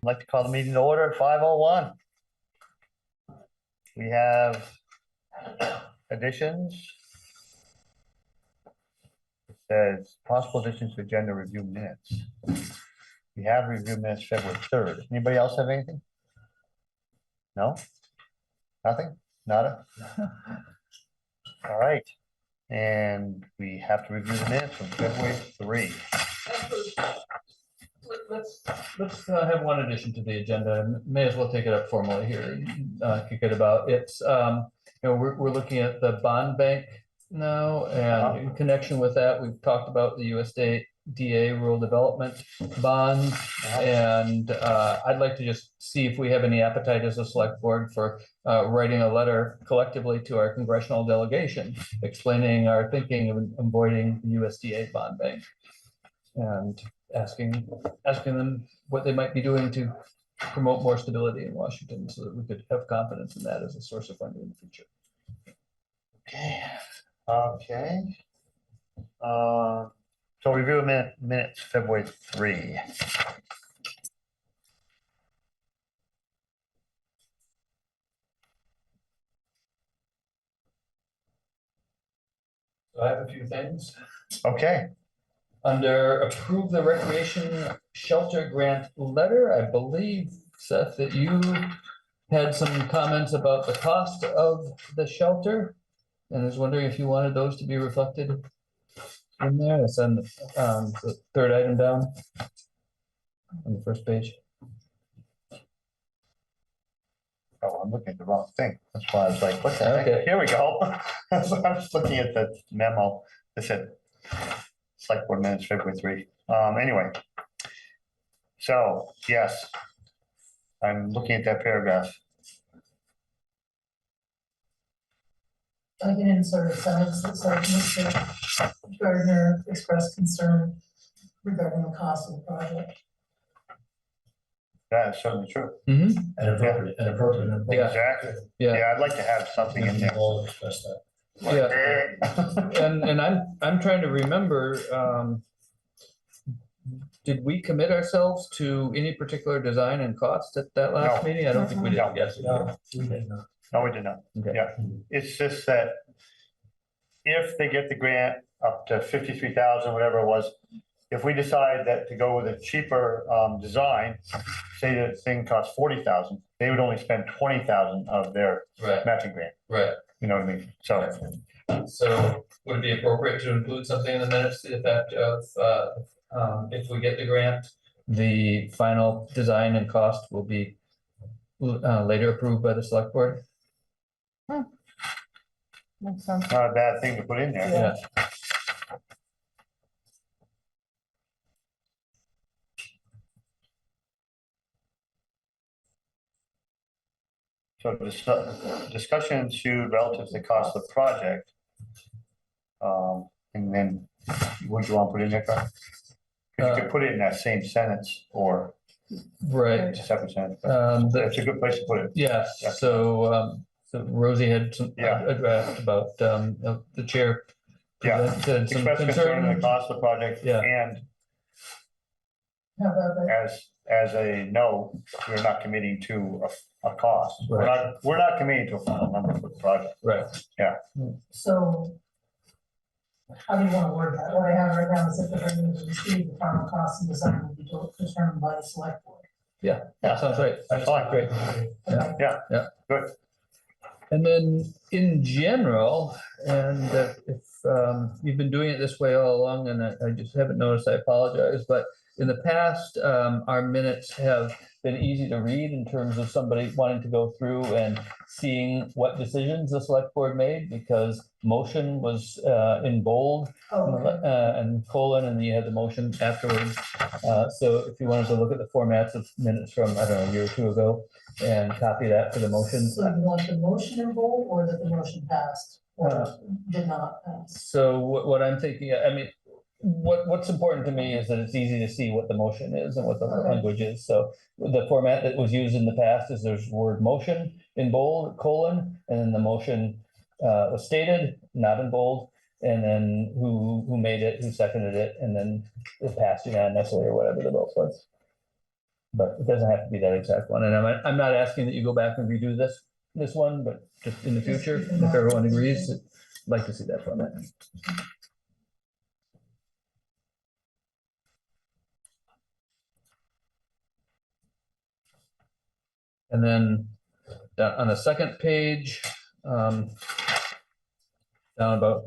I'd like to call the meeting to order at 5:01. We have additions. It says possible additions to agenda review minutes. We have review minutes February 3rd. Anybody else have anything? No? Nothing? Nada? All right. And we have to review the minutes from February 3. Let's have one addition to the agenda, and may as well take it up formally here. Kick it about. It's we're looking at the bond bank now, and in connection with that, we've talked about the USDA rural development bonds, and I'd like to just see if we have any appetite as a select board for writing a letter collectively to our congressional delegation, explaining our thinking of avoiding the USDA bond bank, and asking them what they might be doing to promote more stability in Washington, so that we could have confidence in that as a source of funding in the future. Okay. So review minutes February 3. So I have a few things. Okay. Under approve the recreation shelter grant letter, I believe, Seth, that you had some comments about the cost of the shelter, and I was wondering if you wanted those to be reflected in there. It's on the third item down on the first page. Oh, I'm looking at the wrong thing. That's why I was like, what the heck? Okay. Here we go. I was looking at the memo that said Select Board minutes February 3. Anyway, so yes, I'm looking at that paragraph. I can insert a sentence that says Mr. Gardner expressed concern regarding the cost of the project. That is certainly true. Mm-hmm. And appropriate. Yeah. Exactly. Yeah. Yeah, I'd like to have something in there. All express that. Yeah. And I'm trying to remember, did we commit ourselves to any particular design and cost at that last No. meeting? I don't think we did. No. Yes. No, we did not. No, we did not. Okay. Yeah, it's just that if they get the grant up to 53,000, whatever it was, if we decide that to go with a cheaper design, say that thing costs 40,000, they would only spend 20,000 of their Right. matching grant. Right. You know what I mean? So So would it be appropriate to include something in the minutes to the effect of, if we get the grant, the final design and cost will be later approved by the select board? Makes sense. not a bad thing to put in there. Yeah. So discussion ensued relative to the cost of the project. And then what do you want to put in there, Carl? 'Cause you could put it in that same sentence or Right. separate sentence. That's That's a good place to put it. Yes, Yeah. so Rosie had some, Yeah. a draft about, the chair. Yeah. presented some Express concern in the concern. cost of the project Yeah. and How about that? as a no, we're not committing to a cost. Right. We're not committing to a final number for the project. Right, So how do you want to word that? What I have right now is that the revenue to receive the final cost and design will be determined by the select board. that sounds right. That's fine. Great. Okay. Yeah. Good. And then in general, and if you've been doing it this way all along, and I just haven't noticed, I apologize, but in the past, our minutes have been easy to read in terms of somebody wanting to go through and seeing what decisions the select board made, because motion was in bold Oh, okay. and colon, and then you had the motion afterwards. So if you wanted to look at the formats of minutes from, I don't know, a year or two ago, and copy that for the motion. So you want the motion in bold or that the motion passed or did not pass? So what I'm thinking, I mean, what's important to me is that it's easy to see what the motion is and what the Okay. language is. So the format that was used in the past is there's word motion in bold, colon, and then the motion was stated, not in bold, and then who made it, who seconded it, and then it passed unanimously or whatever the vote was. But it doesn't have to be that exact one, and I'm not asking that you go back and redo this one, but just in the Just future, keep in if mind. everyone agrees, I'd like to see that format. And then on the second page, down about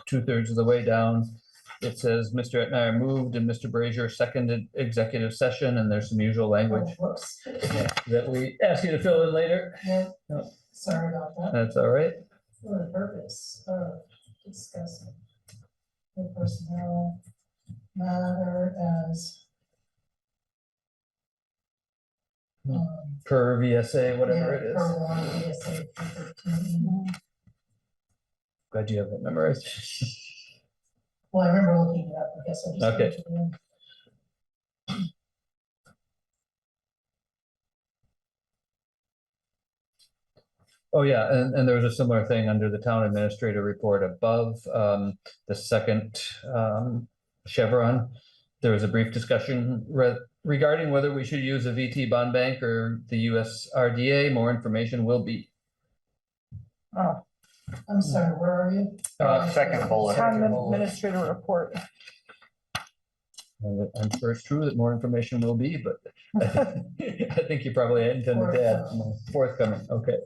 2/3 of the way down, it says Mr. Etnier moved and Mr. Brazier seconded executive session, and there's some usual language Oh, whoops. that we ask you to fill in later. Yeah, No. sorry about that. That's all right. For the purpose of discussing the personnel matter as Per VSA, whatever yeah, it is. per one VSA 213. Glad you have that memorized. Well, I remember looking it up, I guess I just. Okay. went to the- Oh, yeah, and there was a similar thing under the town administrator report above, the second chevron. There was a brief discussion regarding whether we should use a VT bond bank or the US RDA. More information will be. Oh, I'm sorry, where are you? Second bullet. town administrator report. And I'm sure it's true that more information will be, but I think you probably intended to add more. Forthcoming, okay.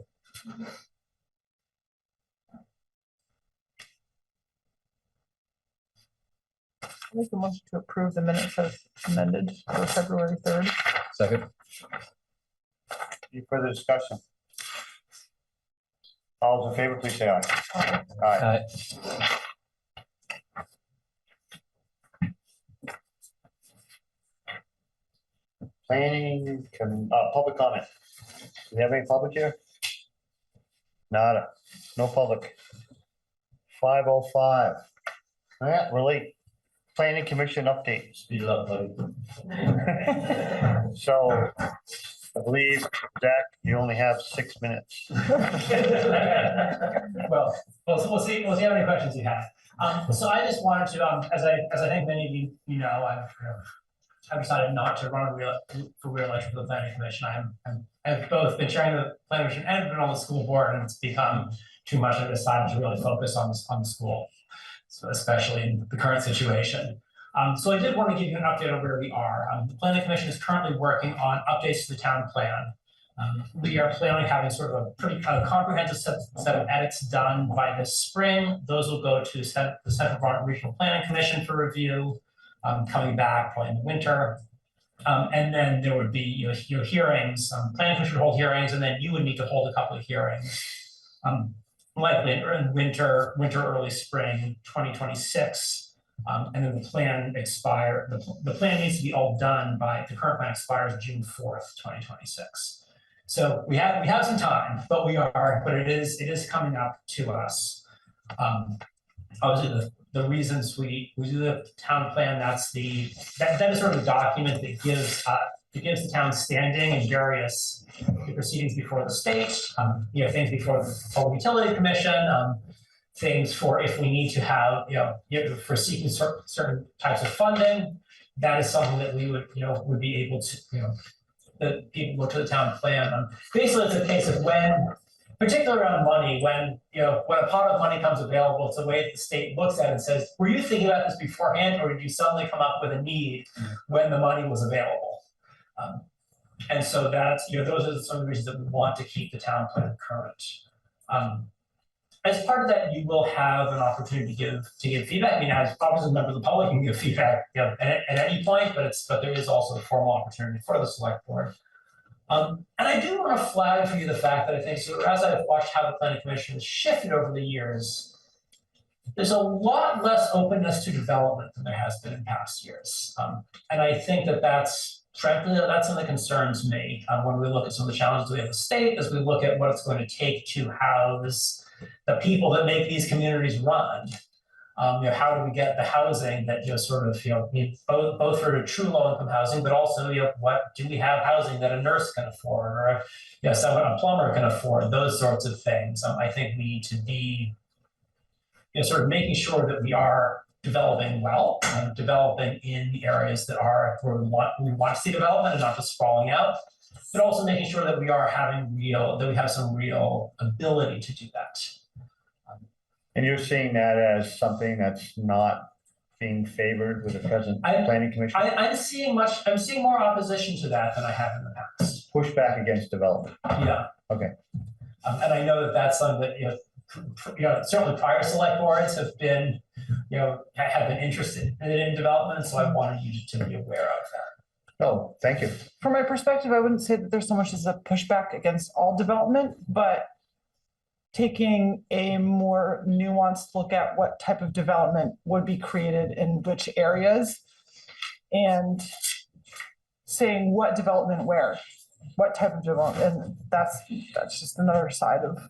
Make a motion to approve the minutes as amended for February 3rd. Second, Any further discussion? All those in favor, please say aye. Aye. Planning, public comment. Do we have any public here? Nada, no public. 5:05. Yeah, we're late. Planning commission updates. Speed it up, buddy. So I believe, Zach, you only have 6 minutes. Well, we'll see how many questions you have. So I just wanted to, as I think many of you know, I've decided not to run for reelection for the planning commission. I've both been chairing the planning commission and been on the school board, and it's become too much. I decided to really focus on the school, so especially in the current situation. So I did want to give you an update on where we are. The planning commission is currently working on updates to the town plan. We are planning on having sort of a pretty comprehensive set of edits done by this spring. Those will go to the Central Vermont Regional Planning Commission for review, coming back probably in the winter. And then there would be your hearings. Planning commission would hold hearings, and then you would need to hold a couple of hearings, likely in winter, early spring 2026. And then the plan the plan needs to be all done by, the current plan expires June 4th, 2026. So we have some time, but it is coming up to us. Obviously the reasons we do the town plan, that is sort of a document that gives the town standing in various proceedings before the state, things before the Public Utility Commission, things for if we need to have, for seeking certain types of funding. That is something that we would be able to, that people look to the town plan. Basically, it's a case of when, particularly around money, when a pot of money comes available, it's a way that the state looks at it and says, were you thinking about this beforehand, or did you suddenly come up with a need when the money was available? And so that's, those are some of the reasons that we want to keep the town plan current. As part of that, you will have an opportunity to give feedback. I mean, as obviously a member of the public, you can give feedback at any point, but there is also a formal opportunity for the select board. And I do want to flag for you the fact that I think, so as I've watched how the planning commission has shifted over the years, there's a lot less openness to development than there has been in past years. And I think that's frankly, that's something that concerns me when we look at some of the challenges we have in the state, as we look at what it's going to take to house the people that make these communities run. How do we get the housing that both for true low-income housing, but also what do we have housing that a nurse can afford, or someone, a plumber can afford, those sorts of things. I think we need to be sort of making sure that we are developing well, developing in the areas that are where we want to see development and not just sprawling out, but also making sure that we are having that we have some real ability to do that. And you're seeing that as something that's not being favored with the present planning commission? I'm seeing more opposition to that than I have in the past. Pushback against development. Yeah. Okay. And I know that that's something that, certainly prior select boards have been, have been interested in development. So I wanted you to be aware of that. Oh, thank you. From my perspective, I wouldn't say that there's so much as a pushback against all development, but taking a more nuanced look at what type of development would be created in which areas and saying what development where, what type of development, and that's just another side of.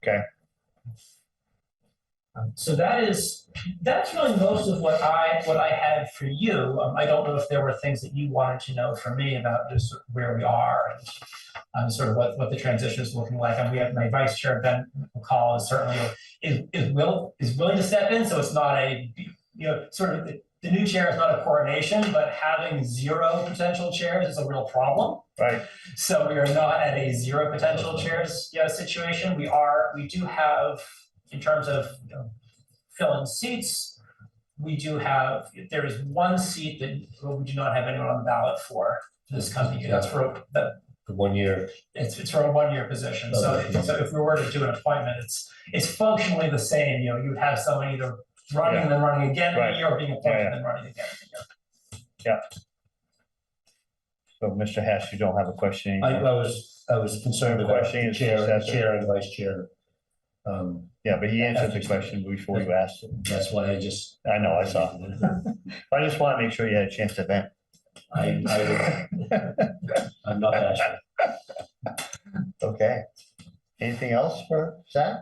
Okay. So that's really most of what I had for you. I don't know if there were things that you wanted to know from me about just where we are and sort of what the transition is looking like. And we have my vice chair, Ben McCall, is certainly is willing to step in. So it's not a, sort of the new chair is not a coronation, but having 0 potential chairs is a real problem. Right. So we are not at a 0 potential chairs situation. We do have, in terms of filling seats, we do have, there is 1 seat that we do not have anyone on the ballot for this coming year. That's for 1 year. It's for a 1-year position. So if we were to do an appointment, it's functionally the same. You would have someone either running and then running again in a year, or being appointed and then running again in a year. Yeah. So Mr. Hess, you don't have a question? I was concerned about the chair and vice chair. Yeah, but he answered the question before you asked it. That's why I know, I saw. I just want to make sure you had a chance to vent. I'm not bashful. Okay. Anything else for Zach?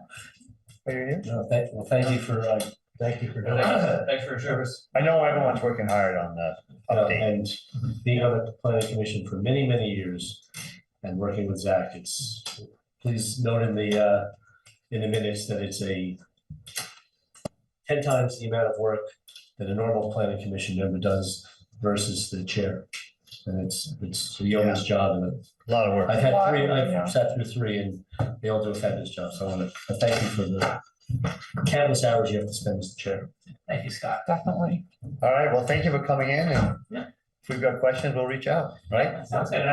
While you're here? No, thank you for doing that. Thanks for your service. I know everyone's working hard on the update. And being on the planning commission for many, many years and working with Zach, please note in the minutes that it's 10 times the amount of work that a normal planning commission member does versus the chair. And it's the yeoman's job, and A lot of work. I've had 3, Yeah. I've sat through 3, and they all do a fabulous job, so I want to thank you for the countless hours you have to spend as the chair. Thank you, Scott. Definitely. All right, well, thank you for coming in, and Yeah. if we've got questions, we'll reach out, right? Sounds good. And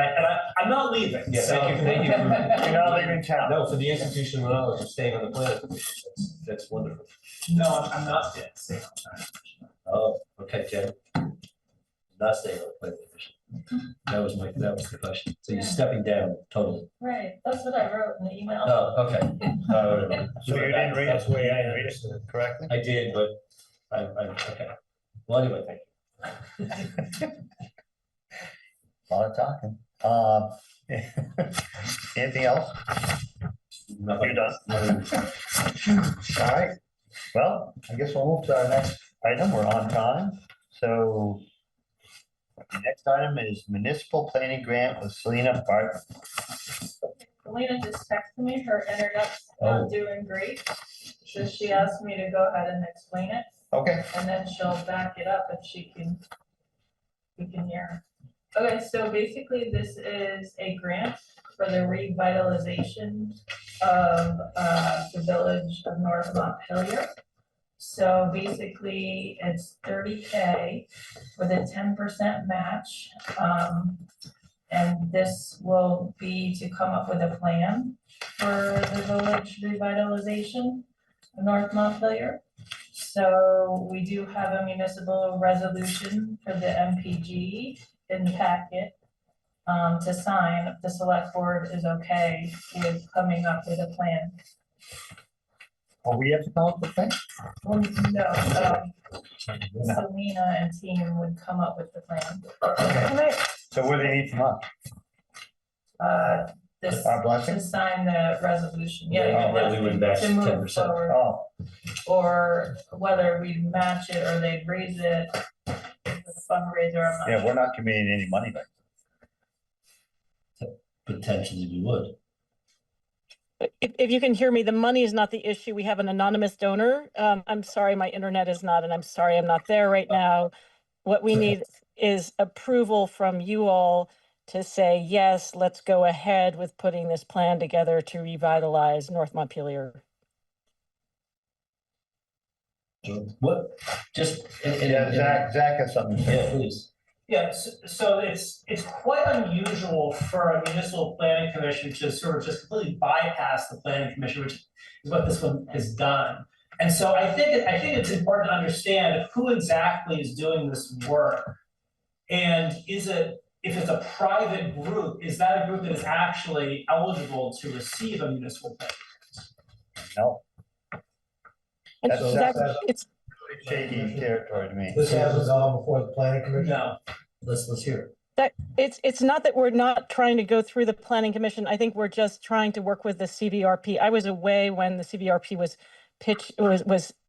I'm not leaving. Yeah, so- thank you for. You're not leaving town. No, for the institutional knowledge of staying on the planning commission, that's wonderful. No, I'm not staying on that. Oh, okay, Jen. Not staying on the planning commission. That was the question. So you're stepping down totally. Right, that's what I wrote in the email. Oh, okay. So you didn't read it? That's the way I read understood it correctly? I did, but okay. Well, anyway, thank you. A lot of talking. Anything else? Nothing. You're done. Nothing. All right, well, I guess we'll move to our next item. We're on time. So the next item is municipal planning grant with Selena Barton. Selena just texted me, her internet's Oh. not doing great. So she asked me to go ahead and explain it, Okay, and then she'll back it up if we can hear her. Okay, so basically this is a grant for the revitalization of the village of North Montpelier. So basically, it's $30K with a 10% match. And this will be to come up with a plan for the village revitalization of North Montpelier. So we do have a municipal resolution for the MPG in the packet to sign. If the select board is okay with coming up with a plan. well, we have to come up with things? Well, no, Selena and team would come up with the plan. Okay, so what do they need from us? This, Our to blessing? sign the resolution, yeah. Yeah, you that we would match to move 10%. forward, Oh, or whether we match it or they raise it with a fundraiser, I'm not yeah, sure. we're not committing any money, but Potentially we would. if you can hear me, the money is not the issue. We have an anonymous donor. I'm sorry, my internet is not, and I'm sorry I'm not there right now. What we need is approval from you all to say, yes, let's go ahead with putting this plan together to revitalize North Montpelier. What, just, Zach has something to say. yeah, please. Yeah, so it's quite unusual for a municipal planning commission to sort of just completely bypass the planning commission, which is what this one has done. And so I think it's important to understand who exactly is doing this work. And if it's a private group, is that a group that is actually eligible to receive a municipal planning? No, And That's- Zach, that's- it's, shaky territory to me. This hasn't gone before the planning commission? No. Let's hear it. that, it's not that we're not trying to go through the planning commission. I think we're just trying to work with the CVRP. I was away when the CVRP was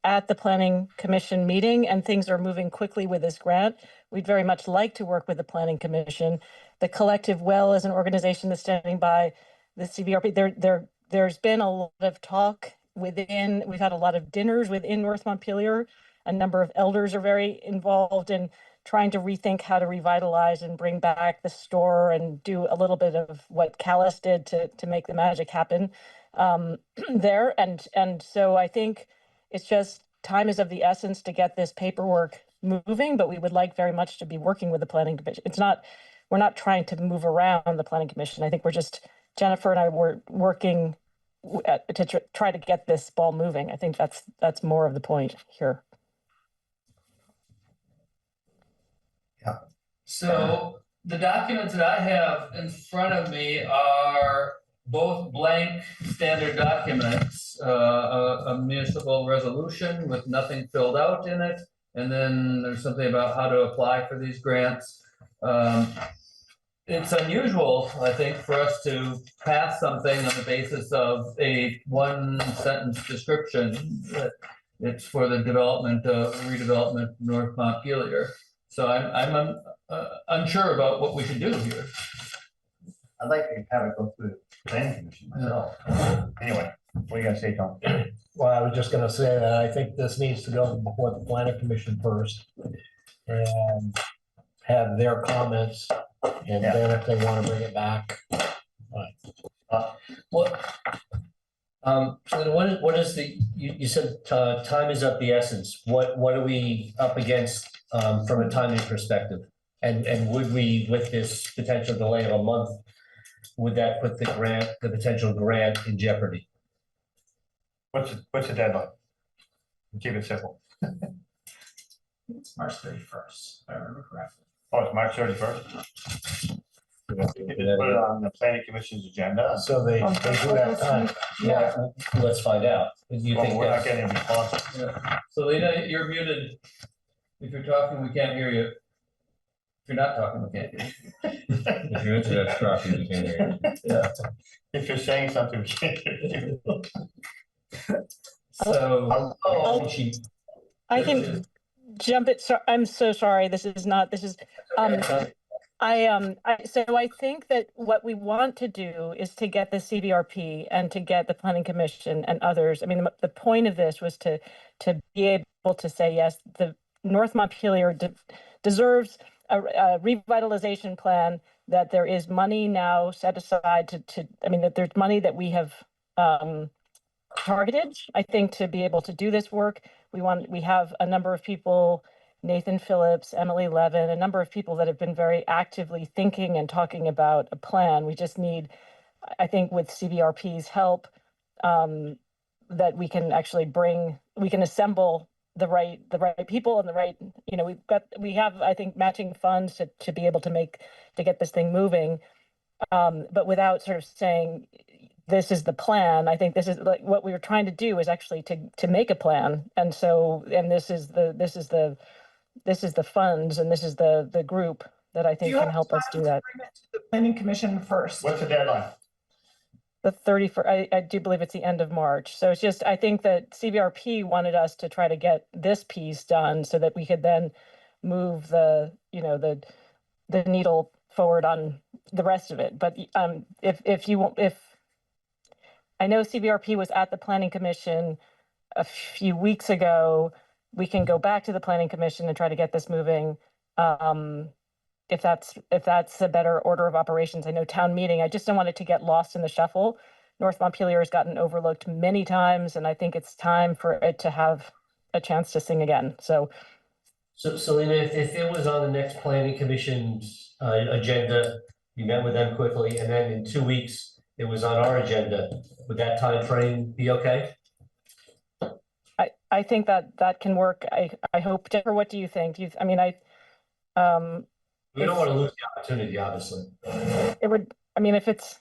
at the planning commission meeting, and things are moving quickly with this grant. We'd very much like to work with the planning commission. The Collective Well is an organization that's standing by the CVRP. There's been a lot of talk within, we've had a lot of dinners within North Montpelier. A number of elders are very involved in trying to rethink how to revitalize and bring back the store and do a little bit of what Callis did to make the magic happen there. And so I think it's just time is of the essence to get this paperwork moving, but we would like very much to be working with the planning commission. We're not trying to move around the planning commission. I think we're just, Jennifer and I were working to try to get this ball moving. I think that's more of the point here. So the documents that I have in front of me are both blank standard documents, a municipal resolution with nothing filled out in it. And then there's something about how to apply for these grants. It's unusual, I think, for us to pass something on the basis of a one sentence description that it's for the redevelopment of North Montpelier. So I'm unsure about what we should do here. I'd like to have it go through the planning commission myself. Anyway, what are you gonna say, Tom? Well, I was just gonna say that I think this needs to go before the planning commission first and have their comments, and then if they wanna bring it back. So what is the, you said time is of the essence. What are we up against from a timing perspective? And would we, with this potential delay of a month, would that put the potential grant in jeopardy? What's the deadline? Keep it simple. It's March 31st, if I remember correctly. Oh, it's March 31st. Put it on the planning commission's agenda. So they do have time. Yeah. Let's find out. Do you Well, think we're not that, getting a response. Yeah. So Lena, you're muted. If you're talking, we can't hear you. If you're not talking, we can't hear you. if your internet's dropping, you can't hear it. Yeah. If you're saying something, we can't hear you. So. I can jump it. So I'm so sorry. So I think that what we want to do is to get the CVRP and to get the planning commission and others. I mean, the point of this was to be able to say, yes, the North Montpelier deserves a revitalization plan, that there is money now set aside that there's money that we have targeted, I think, to be able to do this work. We have a number of people, Nathan Phillips, Emily Levin, a number of people that have been very actively thinking and talking about a plan. We just need, I think, with CVRP's help, that we can actually assemble the right people and the right, we have, I think, matching funds to be able to get this thing moving. But without sort of saying, this is the plan, I think this is like what we were trying to do is actually to make a plan. And so, and this is the funds, and this is the group that I think can help us do that. The planning commission first. What's the deadline? The 31st, I do believe it's the end of March. So it's just, I think that CVRP wanted us to try to get this piece done so that we could then move the needle forward on the rest of it. But if I know CVRP was at the planning commission a few weeks ago. We can go back to the planning commission and try to get this moving. If that's a better order of operations. I know town meeting, I just don't want it to get lost in the shuffle. North Montpelier has gotten overlooked many times, and I think it's time for it to have a chance to sing again. So Selena, if it was on the next planning commission's agenda, you met with them quickly, and then in 2 weeks, it was on our agenda, would that time frame be okay? I think that can work. I hope. Jennifer, what do you think? We don't want to lose the opportunity, obviously. It would, I mean, if that's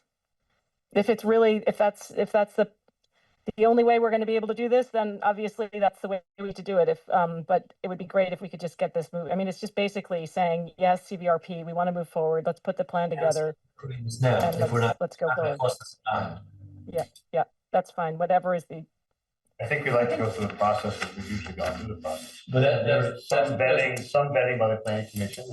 the only way we're going to be able to do this, then obviously that's the way we have to do it. But it would be great if we could just get this moved. I mean, it's just basically saying, yes, CVRP, we want to move forward. Let's put the plan together. Now, And if we're not, let's go forward. Yeah, that's fine. Whatever is the, I think we like to go through the process as we've usually gone through the process. But There's some vetting by the planning commission.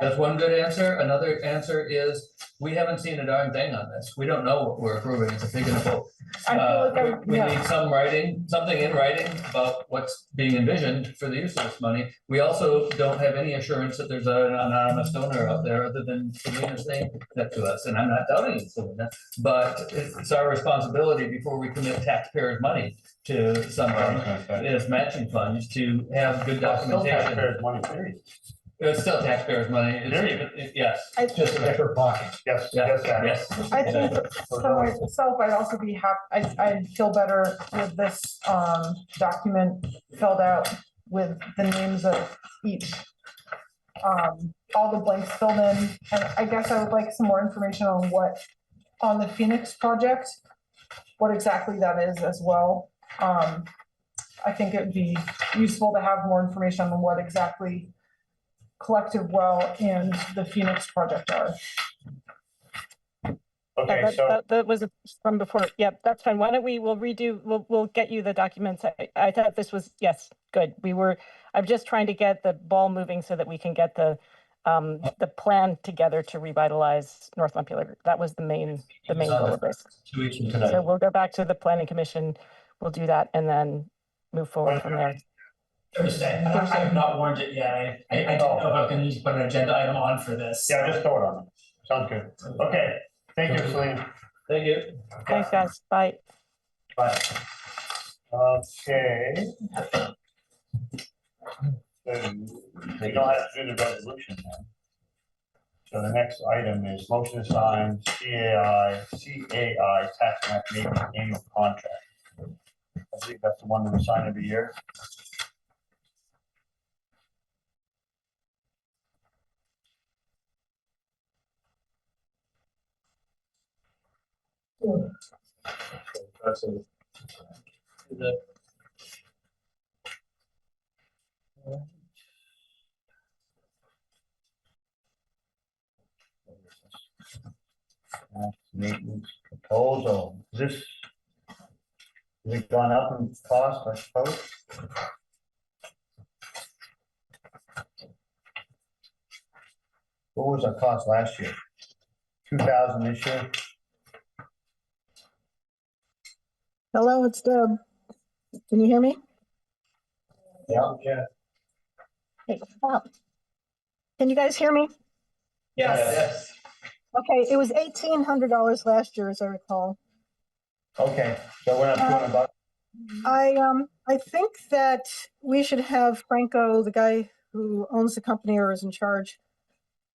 that's one good answer. Another answer is, we haven't seen a darn thing on this. We don't know what we're approving. It's a big vote. I feel like We need something in writing about what's being envisioned for the use of this money. We also don't have any assurance that there's an anonymous donor out there other than Selena's name that to us, and I'm not doubting it's Selena, but it's our responsibility before we commit taxpayers' money to something, as matching funds, to have good Still documentation. taxpayers' money, period. It's still taxpayers' money. Yes. Just in their pocket. Yes, Yeah, yes, Adam. yes. I think for myself, I'd also be happy, I'd feel better with this document filled out with the names of each. All the blanks filled in, and I guess I would like some more information on the Phoenix project, what exactly that is as well. I think it'd be useful to have more information on what exactly Collective Well and the Phoenix project are. Okay, so, that was from before. Yep, that's fine. Why don't we'll get you the documents. I thought this was, yes, good. I'm just trying to get the ball moving so that we can get the plan together to revitalize North Montpelier. That was the main goal of this. 2 weeks from tonight. So we'll go back to the planning commission. We'll do that and then move forward from there. Thursday. I have not warned it yet. I didn't know if I was gonna need to put an agenda item on for this. yeah, just throw it on. Sounds good. Okay, thank you, Selena. Thank you. Thanks, guys. Bye. Bye. Okay. So we don't have to do the resolution now. So the next item is motion to sign CAI tax map maintenance annual contract. I think that's the one that we sign every year. That's Tax maintenance proposal. Has it gone up in cost, I suppose? What was our cost last year? 2,000 this year? Hello, it's Deb. Can you hear me? Yeah. Hey, can you guys hear me? Yes. Okay, it was $1,800 last year, as I recall. Okay, so we're not doing about, I think that we should have Franco, the guy who owns the company or is in charge,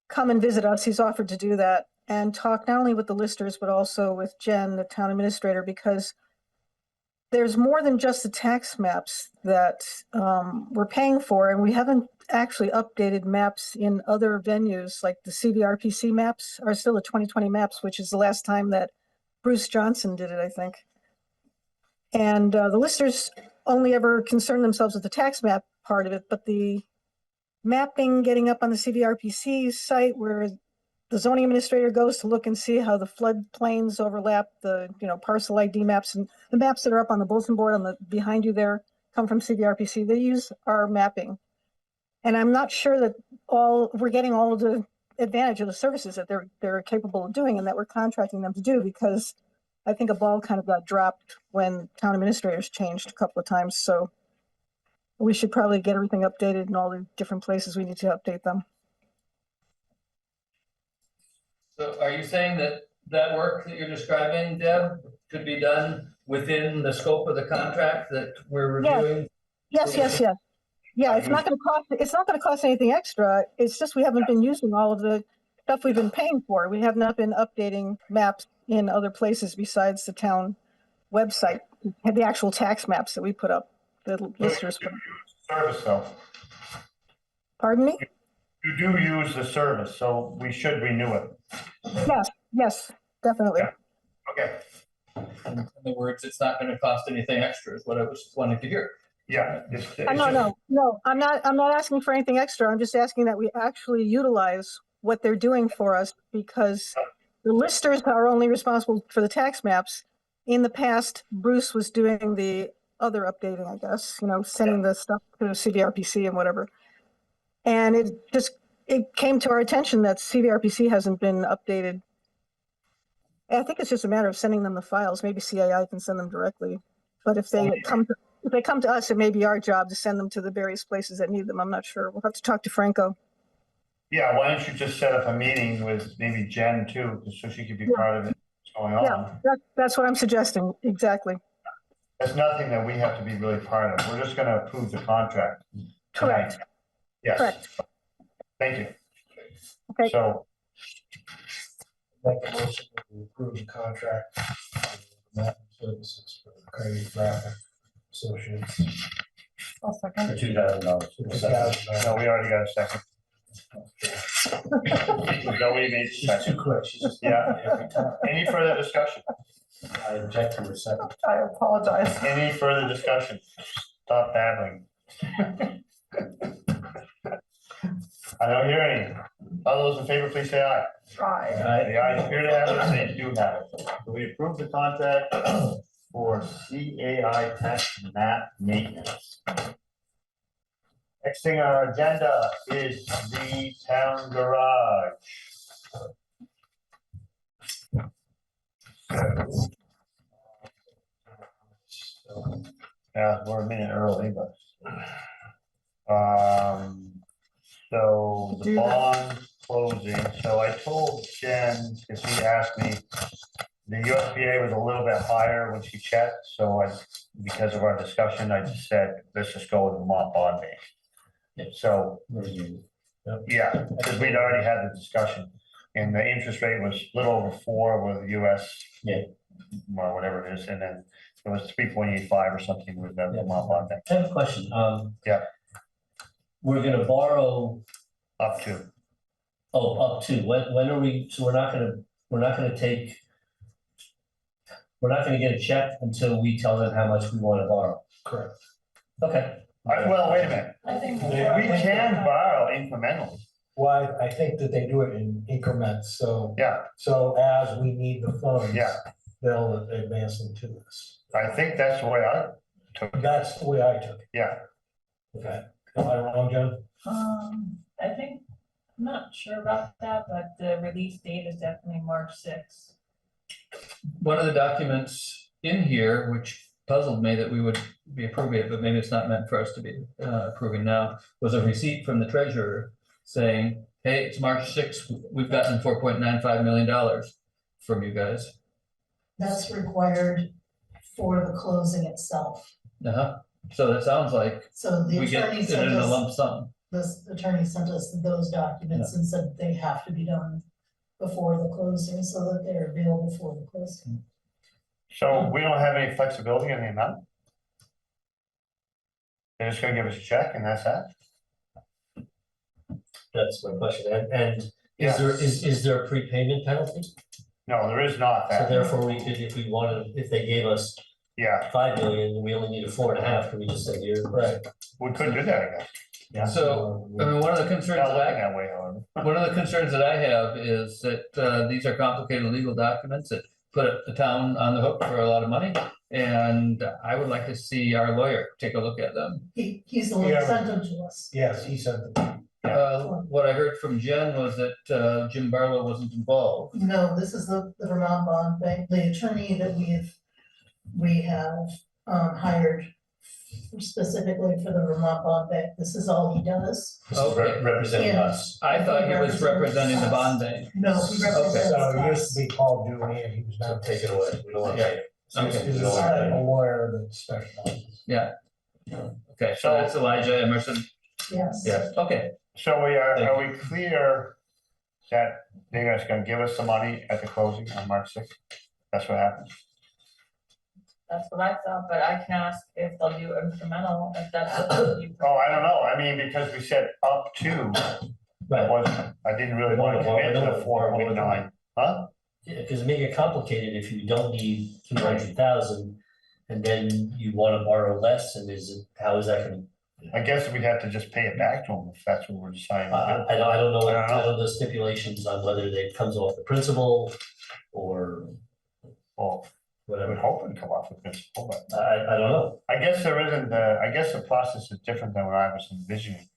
come and visit us. He's offered to do that and talk not only with the listers, but also with Jen, the town administrator, because there's more than just the tax maps that we're paying for, and we haven't actually updated maps in other venues, like the CVRPC maps are still the 2020 maps, which is the last time that Bruce Johnson did it, I think. And the listers only ever concern themselves with the tax map part of it, but the mapping getting up on the CVRPC site where the zoning administrator goes to look and see how the floodplains overlap the, parcel ID maps, and the maps that are up on the bulletin board on the behind you there come from CVRPC. They use our mapping. And I'm not sure that we're getting all of the advantage of the services that they're capable of doing and that we're contracting them to do, because I think a ball kind of got dropped when town administrators changed a couple of times, so we should probably get everything updated in all the different places we need to update them. So are you saying that that work that you're describing, Deb, could be done within the scope of the contract that we're Yes. reviewing? Yes. Yeah, it's not gonna cost anything extra. It's just we haven't been using all of the stuff we've been paying for. We have not been updating maps in other places besides the town website, the actual tax maps that we put up, the listers. put up. Service though. Pardon me? You do use the service, so we should renew it. Yes, definitely. Yeah. Okay, In other words, it's not gonna cost anything extra is what I was wanting to hear. yeah. No, I'm not asking for anything extra. I'm just asking that we actually utilize what they're doing for us, because the listers are only responsible for the tax maps. In the past, Bruce was doing the other updating, I guess, sending the stuff to CVRPC and whatever. And it came to our attention that CVRPC hasn't been updated. I think it's just a matter of sending them the files. Maybe CAI can send them directly. But if they come to us, it may be our job to send them to the various places that need them. I'm not sure. We'll have to talk to Franco. Yeah, why don't you just set up a meeting with maybe Jen too, just so she could be part of it, what's going on. Yeah, that's what I'm suggesting. Exactly. That's nothing that we have to be really part of. We're just gonna approve the contract. Correct. tonight. Yes. Correct. Thank you. Okay. So, Make a motion to approve the contract for map services for the Craig Graphic Associates. I'll second. For $2,000. no, we already got a second. No, we made a She's second. too quick. She's just. Yeah. Every time. Any further discussion? I object to her second. I apologize. Any further discussion? Stop babbling. I don't hear any. All those in favor, please say aye. Try. The ayes appear to have it, they do have it. So we approve the contract for CAI tax map maintenance. Next thing on our agenda is the town garage. Yeah, we're a minute early, but. So the Do that. bond closing, so I told Jen, because she asked me, the USDA was a little bit higher when she checked, so because of our discussion, I just said, let's just go with the Vermont bond bank. So, yeah, because we'd already had the discussion, and the interest rate was a little over 4 with US. Yeah. Or whatever it is, and then it was 3.85 or something with the Vermont bond bank, I have a question. Yeah. We're gonna borrow, up to. up to, when are we, so we're not gonna get a check until we tell them how much we wanna borrow. Correct. Okay. Well, wait a minute, I think. we can borrow incrementally, Well, I think that they do it in increments, so. yeah, So as we need the funds. Yeah. They'll advance them to us. I think that's the way I took it, That's the way I took it. yeah. Okay. Am I wrong, Jen? I think, I'm not sure about that, but the release date is definitely March 6th. One of the documents in here, which puzzled me that we would be approving it, but maybe it's not meant for us to be approving now, was a receipt from the treasurer saying, hey, it's March 6th, we've gotten $4.95 million from you guys. That's required for the closing itself. Uh-huh. So that sounds like So the we get attorney it sent in a us, lump sum. this attorney sent us those documents and said they have to be done before the closing so that they're available for the closing. So we don't have any flexibility in the amount? They're just gonna give us a check and that's that? That's my question. And Yeah. is there a prepayment penalty? No, there is not So that, therefore we could, if they gave us yeah, 5 million, we only needed 4.5, could we just say here? Right. we could do that, I guess. Yeah. So, I mean, one of the concerns Not that looking I, that way, however. one of the concerns that I have is that these are complicated legal documents that put the town on the hook for a lot of money. And I would like to see our lawyer take a look at them. He's the one who Yeah. sent them to us. Yes, he sent it. What I heard from Jen was that Jim Barlow wasn't involved. No, this is the Vermont Bond Bank, the attorney that we have hired specifically for the Vermont Bond Bank. This is all he does. Okay. Representing Yeah. us. I thought he was representing the bond bank. No, he represents So it used us. to be Paul Julian, he was So now take it away. We don't want to pay. Okay. He's a lawyer that specializes. Yeah. Okay, so that's Elijah Emerson. Yes. Yeah, okay. So Thank are we clear that they're just gonna give us the money at the closing on March 6th? That's what happens? That's what I thought, but I can ask if they'll do incremental, if that's what you. Oh, I don't know. I mean, because we said up to, I didn't really want to commit to the 4.9. Huh? Yeah, because make it complicated if you don't need 200,000 and then you want to borrow less and how is that gonna? I guess we'd have to just pay it back to them if that's what we're deciding to I don't know, I don't know. I don't know the stipulations on whether it comes off the principal or do. Well, I would whatever. hope it'd come off the principal, but I don't know. I guess there isn't, I guess the process is different than what I was envisioning.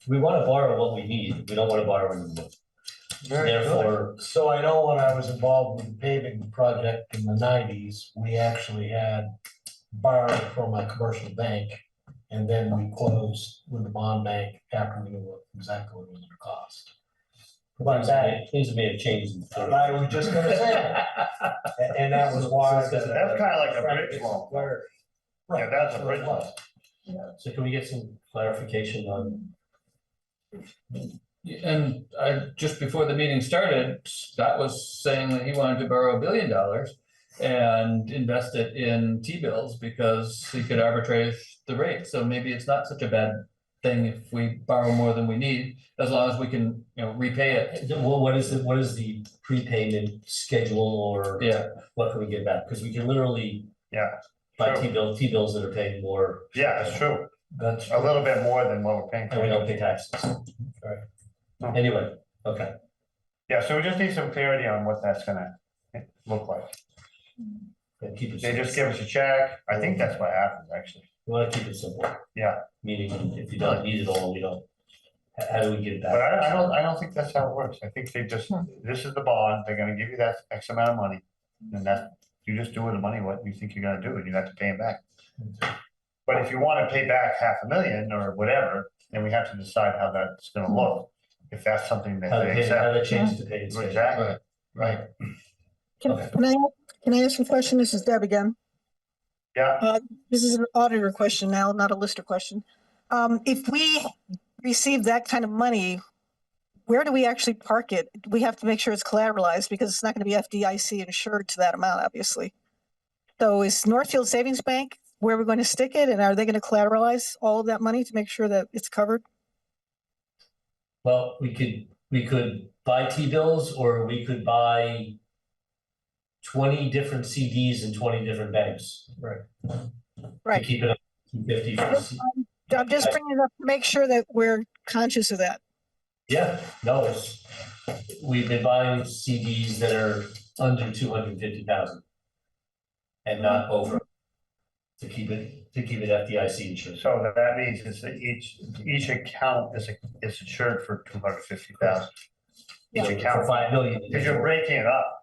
We want to borrow what we need. We don't want to borrow anymore. Therefore, So I know when I was involved with the paving project in the nineties, we actually had borrowed from a commercial bank. And then we closed with the bond bank after we knew exactly what it was gonna cost. But that, things may have changed. I was just gonna say that. And that was why. That's kind of like a bridge loan. Right, Yeah, that's a what bridge it loan. was. So can we get some clarification on? And just before the meeting started, Scott was saying that he wanted to borrow $1 billion and invest it in T-bills because he could arbitrage the rate. So maybe it's not such a bad thing if we borrow more than we need, as long as we can, repay it. What is the prepayment schedule or Yeah, what can we get back? Because we can literally Yeah, buy True. T-bills that are paying more yeah, it's true. That's. A little bit more than what we're paying. and we don't pay taxes. Right. Anyway, okay. Yeah, so we just need some clarity on what that's gonna look like. And keep it. They just give us a check. I think that's what happens, actually. We want to keep it simple. Yeah. Meaning if you don't need it all, we don't. How do we get it back? But I don't think that's how it works. I think they just, this is the bond, they're gonna give you that X amount of money. And that, you just do with the money what you think you're gonna do, and you have to pay them back. But if you wanna pay back $500,000 or whatever, then we have to decide how that's gonna look. If that's something that How they to accept. change the pay. Exactly, right. Okay. Can I ask a question? This is Deb again. Yeah, This is an auditor question now, not a lister question. If we receive that kind of money, where do we actually park it? We have to make sure it's collateralized because it's not going to be FDIC insured to that amount, obviously. So is Northfield Savings Bank where we're going to stick it, and are they going to collateralize all of that money to make sure that it's covered? Well, we could buy T-bills or we could buy 20 different CDs in 20 different banks. Right. To Right. keep it up to 50 for the C- I'm just bringing it up to make sure that we're conscious of that. Yeah, no, we've been buying CDs that are under 250,000. And not over. To keep it FDIC insured. so that means is that each account is insured for 250,000. Each For account, 5 million. because you're breaking it up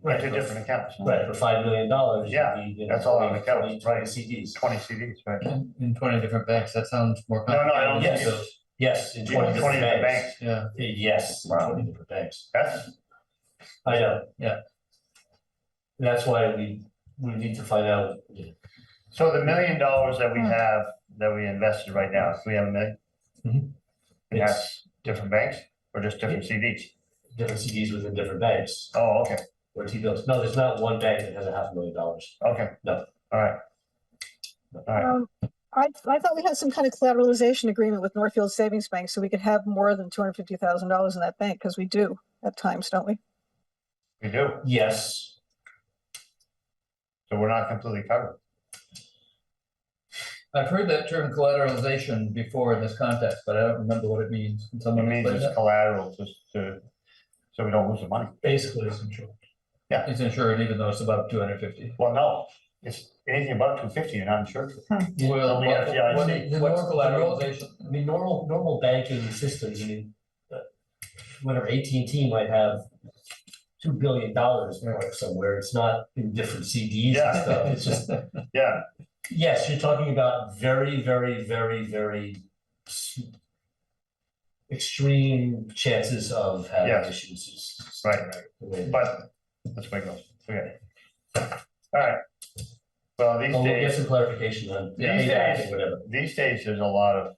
Right, into different accounts. Right, for $5 million. Yeah, that's all on the account, 20 right. CDs. 20 CDs, right? in 20 different banks, that sounds more No, no, I don't complicated. think Yes. it's, Yes, in 20 different banks. Yeah, Yes, in Wow. 20 different banks. that's, I know. Yeah. That's why we need to find out. so the $1 million that we have, that we invested right now, we have $1 million? Mhm. And that's different banks or just different CDs? Different CDs within different banks Oh, okay, or T-bills. No, there's not one bank that has $500,000. okay. No. All right. All right, I thought we had some kind of collateralization agreement with Northfield Savings Bank so we could have more than $250,000 in that bank, because we do at times, don't we? we do, Yes, so we're not completely covered. I've heard that term collateralization before in this context, but I don't remember what it means. Can It someone means explain it's that? collateral just to, so we don't lose the money. Basically, it's insured. It's insured even though it's above 250. Well, no, it's anything above 250, you're not insured. Well, Only FDIC. what's collateralization? I mean, normal banking systems, I mean, whatever, AT&T might have $2 billion parked somewhere. It's not in different CDs Yeah. and stuff. It's just, Yeah, yes, you're talking about very extreme chances of having Yes. issues. right, but that's where it goes. Okay. All right. Well, these We'll get days, some clarification on These payback days- and whatever. these days, there's a lot of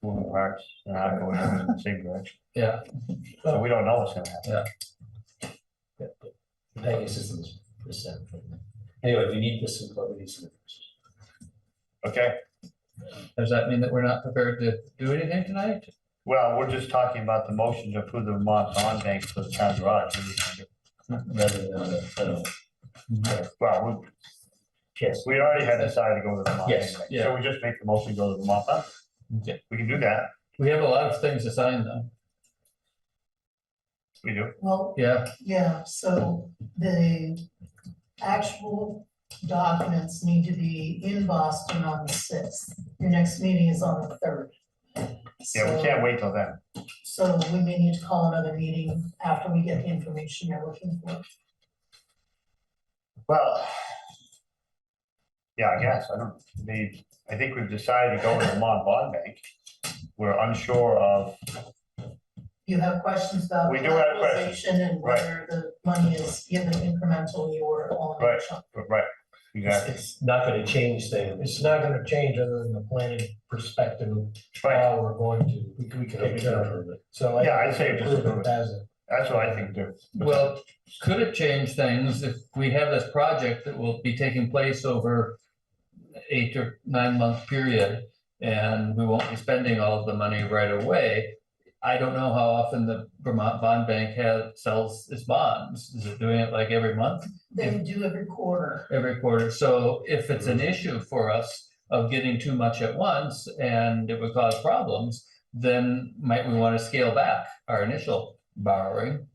moving parts and not going in the same direction. Yeah. So we don't know what's gonna happen. The banking system is set. Anyway, we need this, we need some. Okay, Does that mean that we're not prepared to do anything tonight? well, we're just talking about the motion to approve the Vermont bond bank for the town garage. Rather than, Well, yes, we already had decided to go to the Vermont Yes, bank. yeah. So we just make the motion to go to the Vermont bank. Okay. We can do that. We have a lot of things to sign though. We do. Well, Yeah, yeah, so the actual documents need to be in Boston on the 6th. Your next meeting is on the 3rd. Yeah, we can't wait till then. So we may need to call another meeting after we get the information you're looking for. Well, yeah, I guess, I don't, I think we've decided to go with the Vermont bond bank. We're unsure of, You have questions about We do have questions. capitalization and whether the money is given incrementally or all in one Right. chunk. right, exactly, it's not gonna change things. It's not gonna change other than the planning perspective of right, how we're going to, we can take care of it. So. Yeah, I'd say just approve approve it. As a. that's what I think too. well, could it change things if we have this project that will be taking place over 8 or 9 month period and we won't be spending all of the money right away? I don't know how often the Vermont Bond Bank sells its bonds. Is it doing it like every month? They do every quarter. Every quarter. So if it's an issue for us of getting too much at once and it would cause problems, then might we want to scale back our initial borrowing?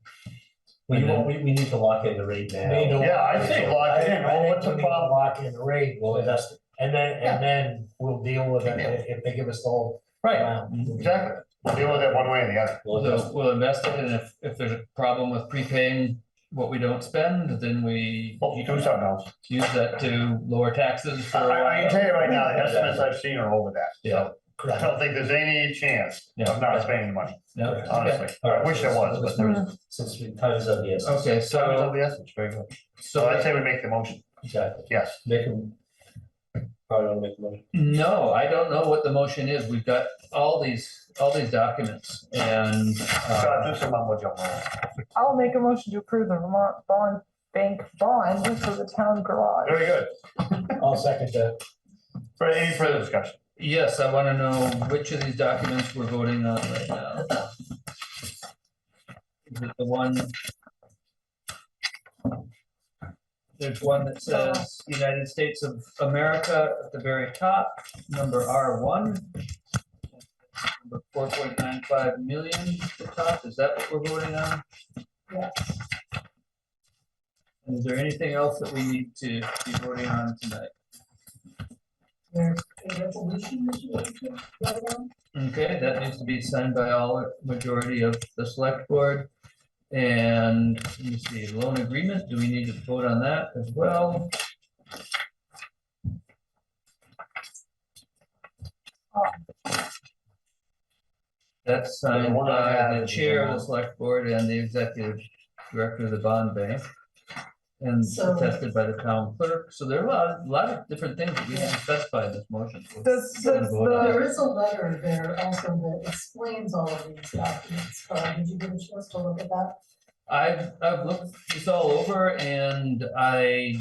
We need to lock in the rate now. We need to- Yeah, I think lock it in. I think What's the we need to problem? Lock in the rate, We'll invest it. and then we'll deal with it if they give us the whole Right. amount. Exactly, we'll deal with it one way or the other. We'll invest So we'll invest it, and if there's a problem with prepaying what we don't spend, then we Well, do something else. use that to lower taxes for a I can while. tell you right now, the estimates I've seen are over that. Yeah. I don't think there's any chance Yeah. of not spending the money, No, honestly. I wish there was, but there isn't. Since time is of the essence. okay, Time is of so, the essence, very good. So I'd say we make the motion, Exactly. yes. Make them, probably want to make the motion. no, I don't know what the motion is. We've got all these documents and, Scott, do some mumbo jumbo. I'll make a motion to approve the Vermont Bond Bank bond for the town garage. Very good. I'll second that. For any further discussion? yes, I want to know which of these documents we're voting on right now. Is it the one? There's one that says United States of America at the very top, number R1. Number 4.95 million at the top, is that what we're voting on? Yes. And is there anything else that we need to be voting on tonight? There's a resolution that you want to write on. Okay, that needs to be signed by all majority of the select board. And let me see, loan agreement, do we need to vote on that as well? That's signed one I have by the is chair of the the- select board and the executive director of the bond bank. And So- attested by the town clerk, so there are a lot of different things that we can specify in this motion. Does There the, is a letter there also that explains all of these documents. Did you get a chance to look at that? I've looked this all over and I,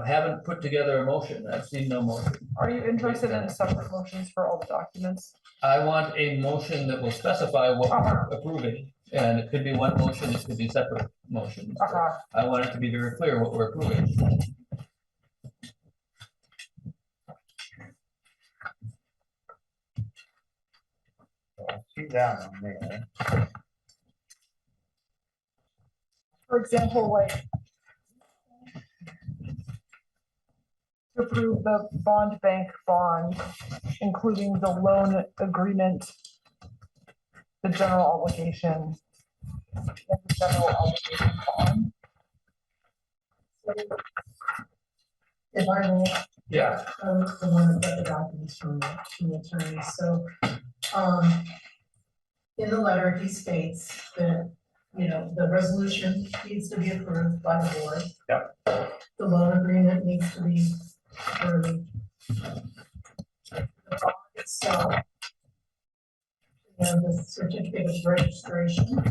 haven't put together a motion. I've seen no motion. are you interested in separate motions for all the documents? I want a motion that will specify what we're approving. And it could be one motion, it could be separate motions. but Uh-huh. I want it to be very clear what we're approving. Keep that on there. For example, like to approve the bond bank bond, including the loan agreement, the general obligation, and the general obligation bond. If I may, Yeah. the one that got the documents from the attorney, so, in the letter, he states that, you know, the resolution needs to be approved by the board. Yep. The loan agreement needs to be approved. The bond itself, and the certificate of registration,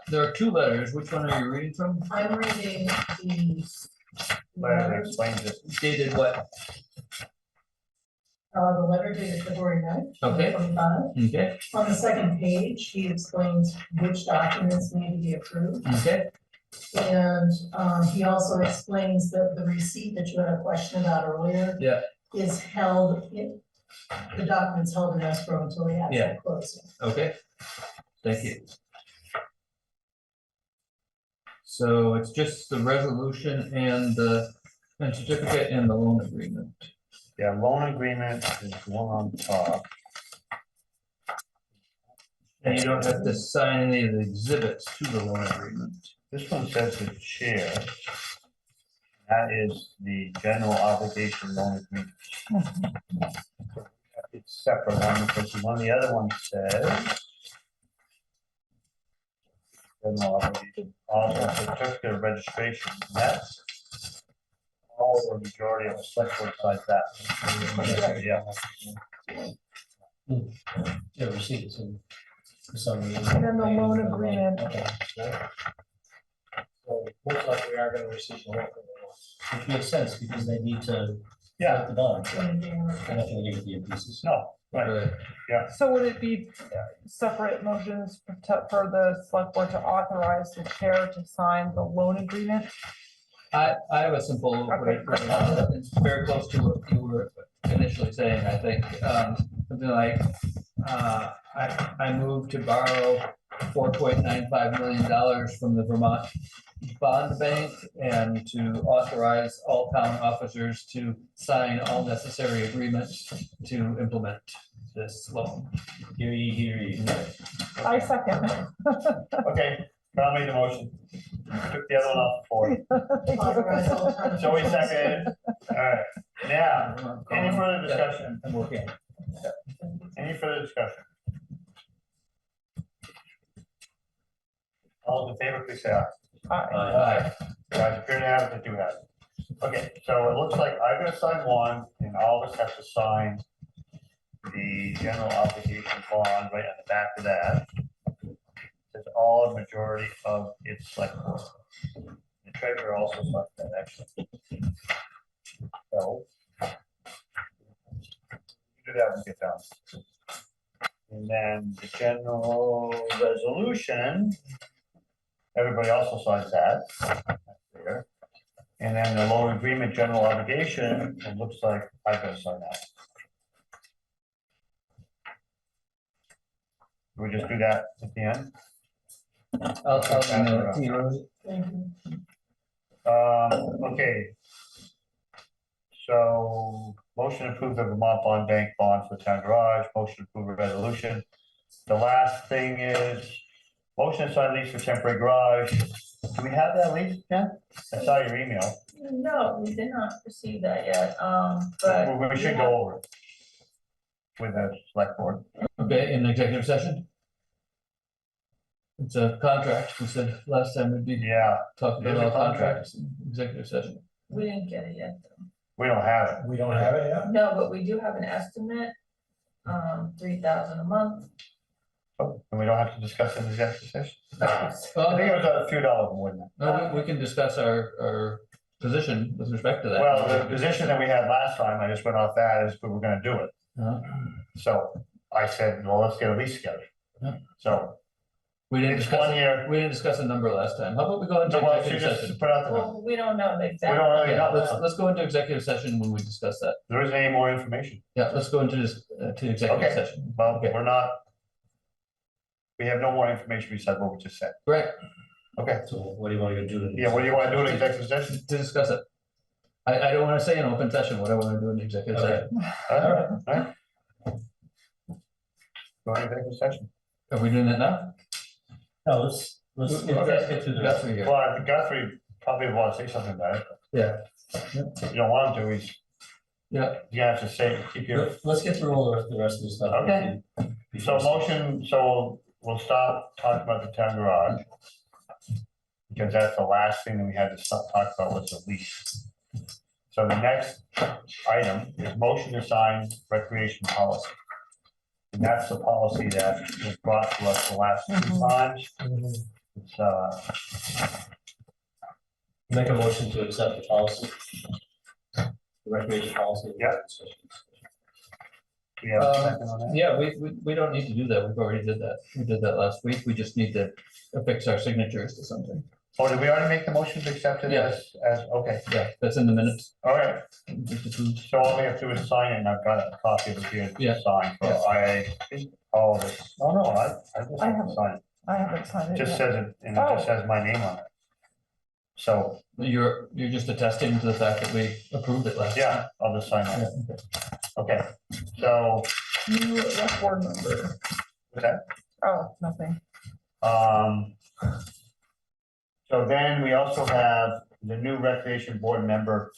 There are two letters. Which one are you reading from? I'm reading the Letter letter, explains it. Dated what? the letter dated February 9th, Okay. 2025. Okay, On the second page, he explains which documents need to be approved. okay, And he also explains that the receipt that you had a question about earlier. Yeah. Is held, the document's held in escrow until he has Yeah. the closing. okay. Thank you. So it's just the resolution and the and certificate and the loan agreement. Yeah, loan agreement is the one on top. And you don't have to sign any of the exhibits to the loan agreement. This one says the chair. That is the general obligation loan agreement. It's separate one because the one, the other one says. General obligation, also certificate of registration, and that's. All or majority of the select board sides that. Yeah. Yeah, receipts and for some reason. And then the loan agreement. Okay. So looks like we are gonna receive the loan. Which makes sense because they need to Yeah. collect the bond. They're Anything not gonna give it the pieces. No, right, So would it be separate motions for the select board to authorize the chair to sign the loan agreement? I have a simple, Okay. it's very close to what you were initially saying, I think, something like, I move to borrow $4.95 million from the Vermont Bond Bank and to authorize all town officers to sign all necessary agreements to implement this loan. Hear ye, hear ye. I second. okay, Carl made the motion. Took the other one off before. authorize all town So we officials. seconded, alright, now, any further discussion, I'm working. any further discussion? All those in favor, please say aye. Aye. Guys, appear to have it, they do have it. Okay, so it looks like I'm gonna sign one, and all of us have to sign the general obligation bond right on the back of that. It's all majority of its select board. The treasurer also signed that, actually. So. Do that when we get down. And then the general resolution. Everybody also signs that. That's there. And then the loan agreement, general obligation, it looks like I've got to sign that. Do we just do that at the end? I'll email it to you. Thank you. Okay. So, motion approved the Vermont Bond Bank bond for the town garage, motion approved the resolution. The last thing is, motion to sign lease for temporary garage. Do we have that lease, Ken? I saw your email. No, we did not receive that yet, but. We should go over it with the select board. Okay, in executive session? It's a contract, we said last time we'd be Yeah, talking There's about a all contract. contracts in executive session. We didn't get it yet, though. we don't have it. We don't have it yet? No, but we do have an estimate, 3,000 a month. Oh, and we don't have to discuss it in executive session. I think it Well, was a few dollars more than that. no, we can discuss our position with respect to that. Well, the position that we had last time, I just went off that is we were gonna do it. Uh, So I said, well, let's get a lease together. Yeah. So We didn't it's discuss, 1 year. we didn't discuss a number last time. How about we go into So why don't you executive just session? put out the, Well, we don't know the we exact. don't really Yeah, know. let's go into executive session when we discuss that. There isn't any more information. Yeah, let's go into this, to executive Okay. session. Well, Okay. we're not. We have no more information besides what we just said. Right, Okay. So what do you want to do? Yeah, what do you want to do in executive session? to discuss it. I don't want to say in open session what I want to do in the executive Okay. session. All right. Go into executive session. Are we doing that now? No, let's get through the rest. Guthrie here. Well, I think Guthrie probably want to say something about it. Yeah. You don't want him to, he's, Yeah. you have to say, keep your, Let's get through all the rest of the stuff. Okay. so motion, so we'll stop talking about the town garage. Because that's the last thing that we had to stop talk about was the lease. So the next item is motion to sign recreation policy. And that's the policy that was brought to us the last two times. It's, Make a motion to accept the policy. The recreation policy. Yeah. we have a second on that. Yeah, we don't need to do that. We've already did that. We did that last week. We just need to affix our signatures to something. Oh, did we already make the motion to accept it as, okay, Yeah, that's in the minutes. all right. So all we have to do is sign it, and I've got a copy of it here Yeah. to sign. So Yeah. I think all of it, oh no, I just have to haven't sign it. I haven't signed It it just yet. says it, and it just says my name on it. So, You're just attesting to the fact that we approved it last. yeah, I'll just sign Yeah, that. okay. Okay, so, New rec board member. what's that? Oh, nothing. So then we also have the new recreation board member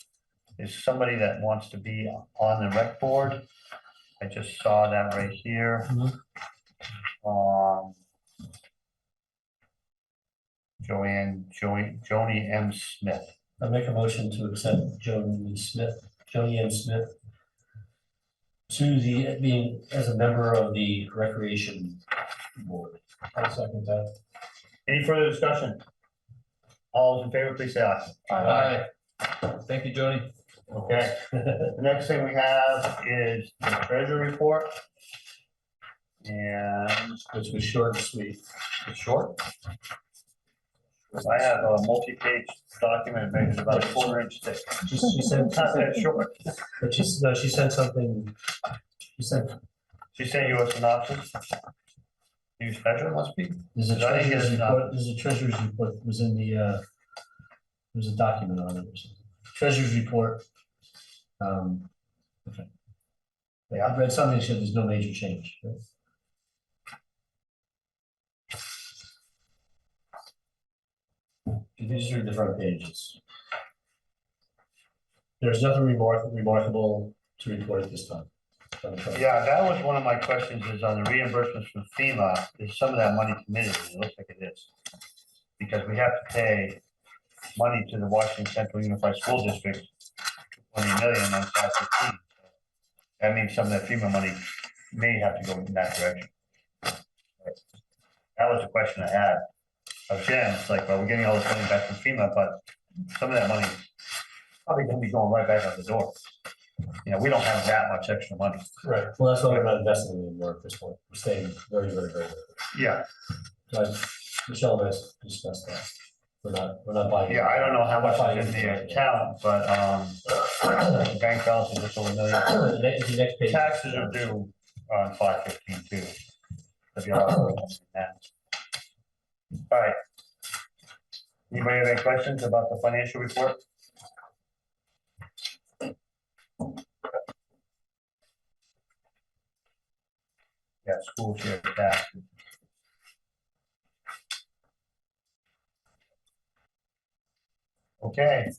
is somebody that wants to be on the rec board. I just saw that right here. Joni M. Smith. I make a motion to accept Joni M. Smith to the, being as a member of the recreation board. I second that. Any further discussion? All those in favor, please say aye. Aye. Thank you, Joni. Okay, the next thing we have is the treasury report. And Which was short and sweet. it's short. I have a multi-page document, maybe about a 1/4 inch thick. She sent, It's not that short. but she sent something, she sent, She sent you a synopsis. You special must be? there's a I didn't get treasurer's it, report, there's a treasurer's report, was in the, there's a document on it or something. Treasurer's report. Okay. Yeah, I've read something that said there's no major change. Right? These are the front pages. There's nothing remarkable to report at this time. Yeah, that was one of my questions is on the reimbursements from FEMA, is some of that money committed? It looks like it is. Because we have to pay money to the Washington Central Unified School District, 20 million on 515. That means some of that FEMA money may have to go in that direction. That was the question I had. Again, it's like, well, we're getting all this money back from FEMA, but some of that money probably gonna be going right back out the door. You know, we don't have that much extra money. Right, well, that's why we're not investing anymore at this point. We're staying very, very, very. Yeah, Michelle has discussed that. We're not buying. yeah, I don't know how much is in the account, but, the bank balance is just over $1 million. The next page. Taxes are due on 515 too. If you're all right with that. All right. Anybody have any questions about the financial report? Yeah, school share tax. Okay,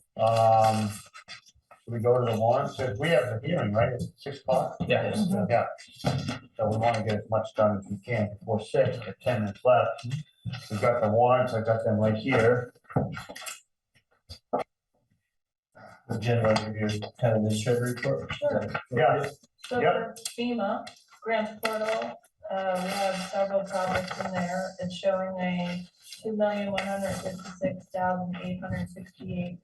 we go to the warrants, we have the hearing, right, it's 6 o'clock? Yeah. Yeah, so we want to get as much done as we can before 6, at 10 minutes left. We've got the warrants, I got them right here. The general review, town administrator report. Yeah, So Yep. for FEMA grant portal, we have several projects in there. It's showing a $2,156,868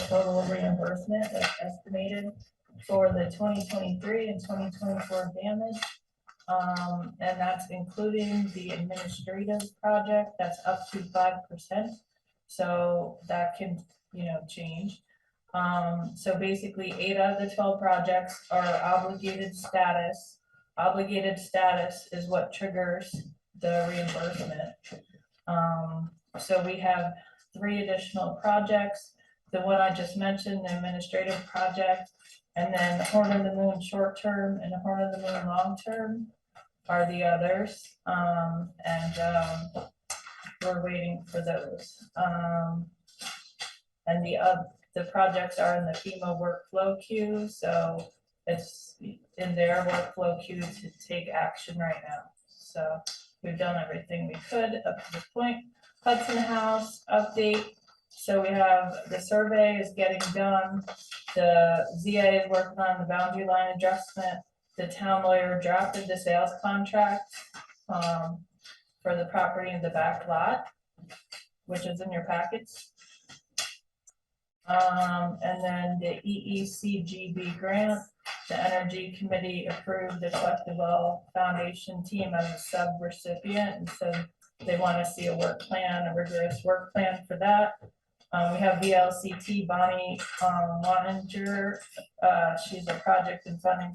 total reimbursement that's estimated for the 2023 and 2024 damage. And that's including the administrative project, that's up to 5%. So that can, change. So basically 8 out of the 12 projects are obligated status. Obligated status is what triggers the reimbursement. So we have 3 additional projects. the one I just mentioned, the administrative project, and then the Horn of the Moon short-term and the Horn of the Moon long-term are the others. We're waiting for those. And the projects are in the FEMA workflow queue, so it's in their workflow queue to take action right now. So we've done everything we could up to this point. Hudson House update. So we have the survey is getting done. The ZA is working on the boundary line adjustment. The town lawyer drafted the sales contract for the property in the back lot, which is in your packets. And then the EECGB grant, the Energy Committee approved the Collectible Foundation team as a sub-recipient, and so they want to see a work plan, a rigorous work plan for that. We have VLCT Bonnie Waninger. She's a project and funding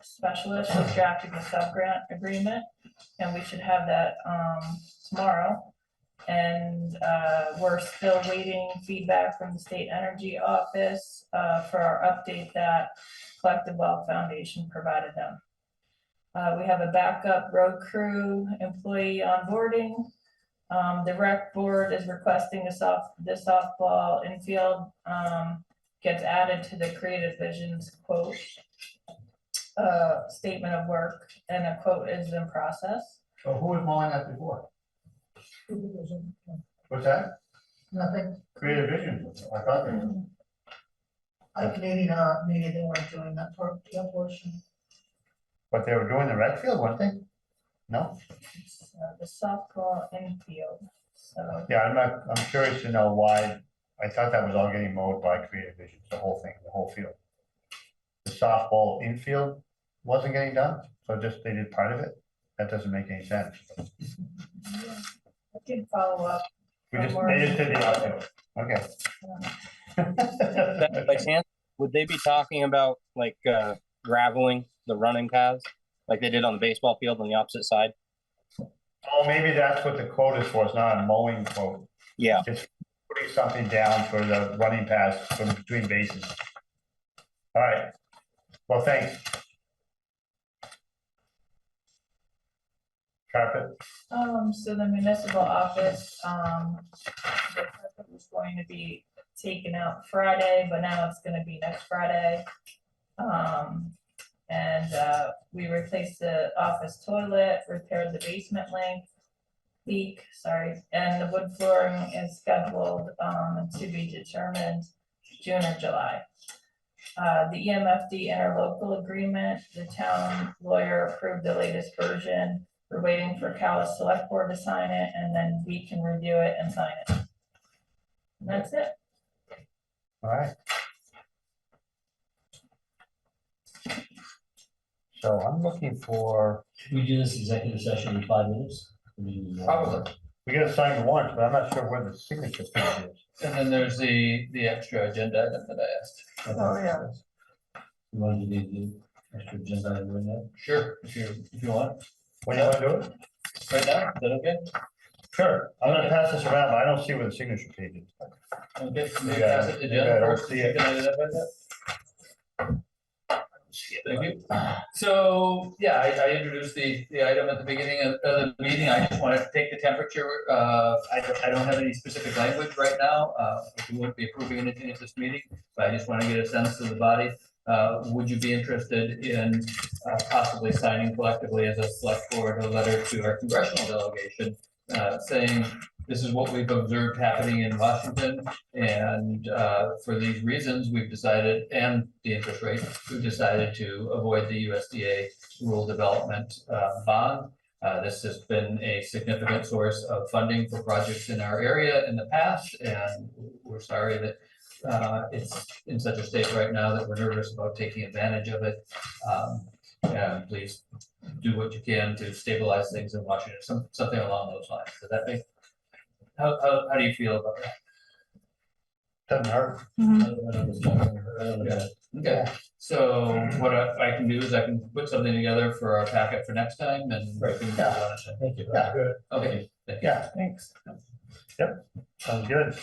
specialist. She's drafting a sub-grant agreement, and we should have that tomorrow. And we're still waiting feedback from the State Energy Office for our update that Collective Wealth Foundation provided them. We have a backup road crew employee onboarding. The rec board is requesting the softball infield gets added to the Creative Visions quote statement of work, and a quote is in process. So who was mowing that before? What's that? Nothing. Creative Vision, I thought they were. Maybe not, maybe they weren't doing that portion. But they were doing the rec field, weren't they? No? The softball infield, so. Yeah, I'm curious to know why, I thought that was all getting mowed by Creative Vision, the whole thing, the whole field. The softball infield wasn't getting done, so just they did part of it? That doesn't make any sense. I can follow up. They just did the outfield, okay. By chance, would they be talking about like graveling the running paths like they did on the baseball field on the opposite side? Oh, maybe that's what the quote is for, it's not a mowing quote. Yeah. Just putting something down for the running paths from between bases. All right, well, thanks. Carpet, So the municipal office, the carpet was going to be taken out Friday, but now it's gonna be next Friday. We replaced the office toilet, repaired the basement leak, and the wood flooring is scheduled to be determined June or July. The EMFD interlocal agreement, the town lawyer approved the latest version. We're waiting for Callis Select Board to sign it, and then we can review it and sign it. And that's it. all right. So I'm looking for, Should we do this executive session in 5 minutes? Probably. we gotta sign the warrant, but I'm not sure where the signature page is. And then there's the extra agenda item that I asked. Oh, yeah. You want to do the extra agenda item right now? Sure, if you want. When you wanna do it? Right now, is that okay? Sure, I'm gonna pass this around, but I don't see where the signature page is. Okay, maybe Yeah, pass it to yeah, I Jen don't first. see You it. can identify that. Thank you. So, yeah, I introduced the item at the beginning of the meeting. I just wanted to take the temperature. I don't have any specific language right now. We won't be approving anything at this meeting, but I just want to get a sense of the body. Would you be interested in possibly signing collectively as a select board a letter to our congressional delegation saying this is what we've observed happening in Washington, and for these reasons, we've decided, and the interest rate, we've decided to avoid the USDA rural development bond. This has been a significant source of funding for projects in our area in the past, and we're sorry that it's in such a state right now that we're nervous about taking advantage of it. And please do what you can to stabilize things in Washington, something along those lines. Does that make, how do you feel about that? Doesn't hurt. Okay, so what I can do is I can put something together for our packet for next time and. Right. we can Yeah. move on to- Thank you. Yeah. Okay, thank you. Yeah, Thanks. sounds good.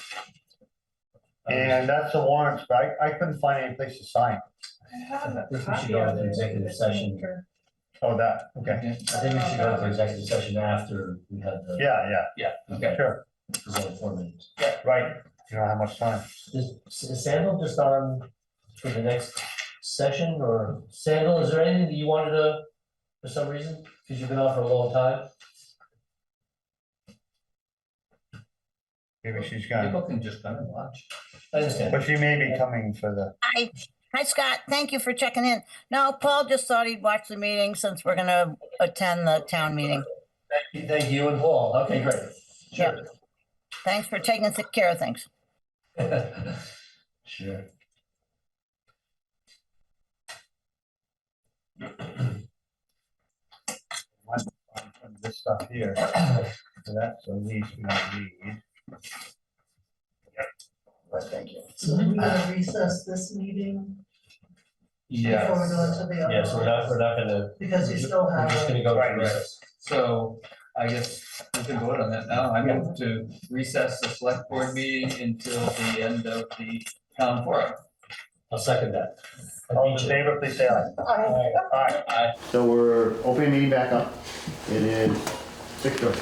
And that's the warrants, but I couldn't find any place to sign. I have a think we should copy go of into it. executive It's session. for- Oh, that, okay. I think we should go into executive session after we have the. Yeah, Okay. sure, There's only 4 minutes. right. You don't have much time. Is Sandal just on for the next session, or Sandal, is there anything that you wanted to, for some reason, because you've been on for a long time? Maybe she's gonna, People can just come and watch. I understand. but she may be coming for the, Hi, Scott. Thank you for checking in. No, Paul just thought he'd watch the meeting since we're gonna attend the town meeting. Thank you and Paul. Okay, great. Sure. Thanks for taking care of things. Sure. this stuff here. So that's the least we need. Right, thank you. So we're gonna recess this meeting before we go into the other. Yes, we're not gonna, Because you still we're have. just gonna go Right, to recess. So I guess we can vote on that now. I move to recess the select board meeting until the end of the town forum. I'll second that. All in favor, please say aye. Aye. Aye. So we're opening the meeting back up. It is 6:30.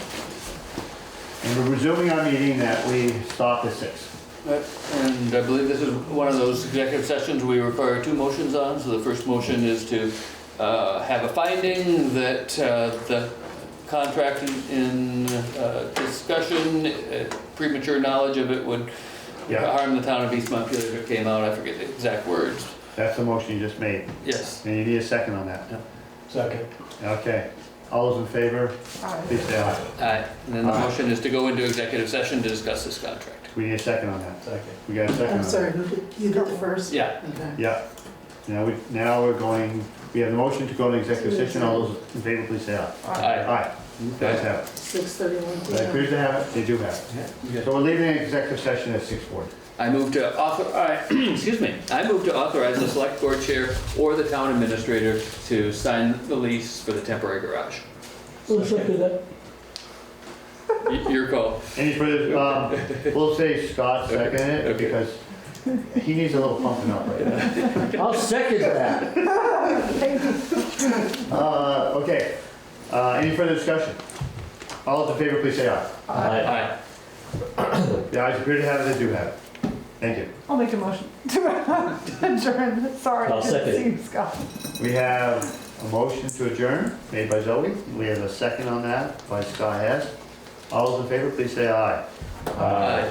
And we're resuming our meeting that we stopped at 6. And I believe this is one of those executive sessions we require 2 motions on. So the first motion is to have a finding that the contract in discussion, premature knowledge of it would harm the town of East Montpelier if it came out. I forget the exact words. That's the motion you just made. Yes. And you need a second on that. Second. Okay. All those in favor, please say aye. Aye. And then the Aye. motion is to go into executive session to discuss this contract. We need a second on that. Second. We got a second on I'm that. sorry, you did the first? Yeah. Okay. Yeah. Now we're going, we have the motion to go into executive session. All those in favor, please say aye. Aye. Aye. Guys have it. 6:31 That appears to have it. They do have it. So we're leaving the executive session at 6:40. I move to excuse me, I move to authorize the select board chair or the town administrator to sign the lease for the temporary garage. Your call. Any further, we'll say Scott seconded it Okay. because he needs a little pumping up right now. I'll second that. Okay, any further discussion? All those in favor, please say aye. Aye. The ayes appear to have it, they do have it. Thank you. I'll make a motion to adjourn. Sorry, I'll didn't second see it. you, Scott. We have a motion to adjourn made by Zoe. We have a second on that by Scott Hess. All those in favor, please say aye. Aye.